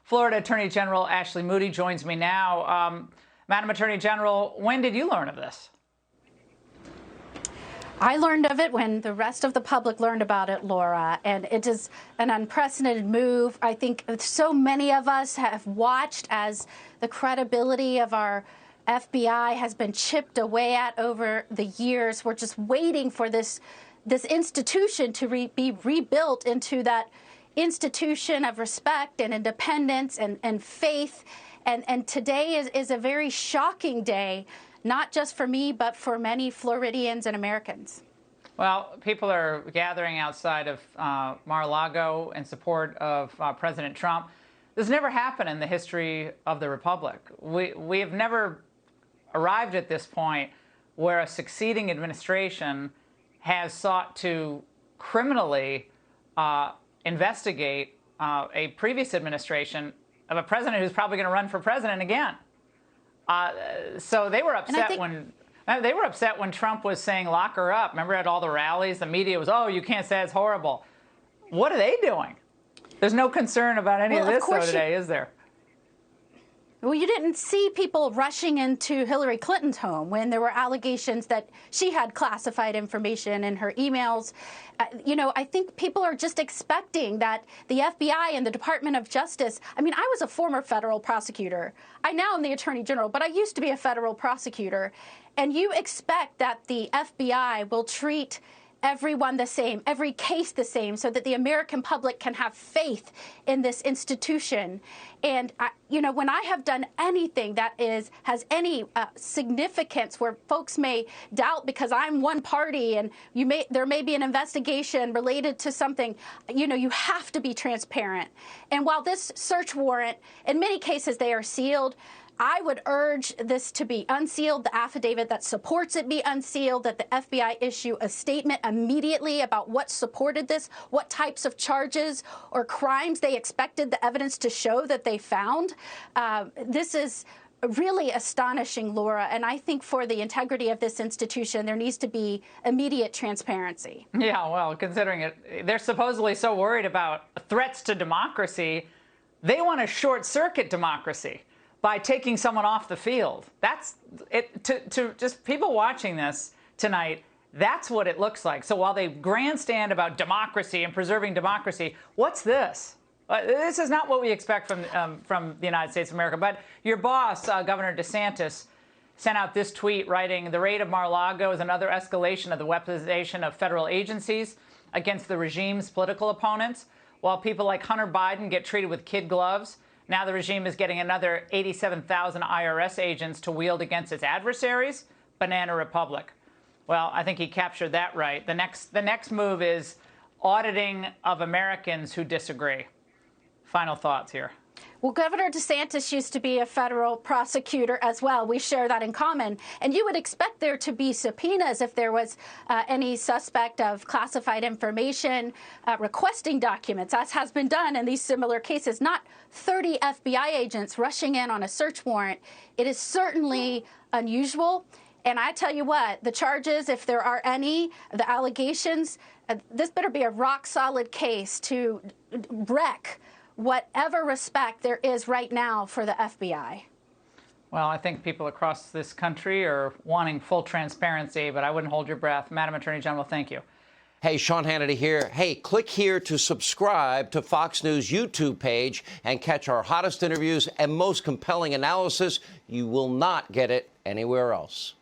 Florida Attorney General Ashley Moody joins me now. Madam Attorney General, when did you learn of this? I learned of it when the rest of the public learned about it, Laura, and it is an unprecedented move. I think so many of us have watched as the credibility of our FBI has been chipped away at over the years. We're just waiting for this institution to be rebuilt into that institution of respect and independence and faith. And today is a very shocking day, not just for me, but for many Floridians and Americans. Well, people are gathering outside of Mar-a-Lago in support of President Trump. This never happened in the history of the Republic. We have never arrived at this point where a succeeding administration has sought to criminally investigate a previous administration of a president who's probably going to run for president again. So they were upset when Trump was saying lock her up. Remember at all the rallies, the media was, oh, you can't say it's horrible. What are they doing? There's no concern about any of this though today, is there? Well, you didn't see people rushing into Hillary Clinton's home when there were allegations that she had classified information in her emails. I think people are just expecting that the FBI and the Department of Justice, I was a former federal prosecutor. I now am the Attorney General, but I used to be a federal prosecutor. And you expect that the FBI will treat everyone the same, every case the same, so that the American public can have faith in this institution. And, when I have done anything that has any significance where folks may doubt because I'm one party and there may be an investigation related to something, you have to be transparent. And while this search warrant, in many cases they are sealed, I would urge this to be unsealed, the affidavit that supports it be unsealed, that the FBI issue a statement immediately about what supported this, what types of charges or crimes they expected the evidence to show that they found. This is really astonishing, Laura, and I think for the integrity of this institution, there needs to be immediate transparency. Yeah, well, considering they're supposedly so worried about threats to democracy, they want to short-circuit democracy by taking someone off the field. That's it. To just people watching this tonight, that's what it looks like. So while they grandstand about democracy and preserving democracy, what's this? This is not what we expect from the United States of America. But your boss, Governor DeSantis, sent out this tweet writing, the raid of Mar-a-Lago is another escalation of the weaponization of federal agencies against the regime's political opponents. While people like Hunter Biden get treated with kid gloves, now the regime is getting another 87,000 IRS agents to wield against its adversaries. Banana Republic. Well, I think he captured that right. The next move is auditing of Americans who disagree. Final thoughts here. Well, Governor DeSantis used to be a federal prosecutor as well. We share that in common. And you would expect there to be subpoenas if there was any suspect of classified information requesting documents, as has been done in these similar cases. Not 30 FBI agents rushing in on a search warrant. It is certainly unusual. And I tell you what, the charges, if there are any, the allegations, this better be a rock-solid case to wreck whatever respect there is right now for the FBI. Well, I think people across this country are wanting full transparency, but I wouldn't hold your breath. Madam Attorney General, thank you. Hey, Sean Hannity here. Hey, click here to subscribe to Fox News YouTube page and catch our hottest interviews and most compelling analysis. You will not get it anywhere else.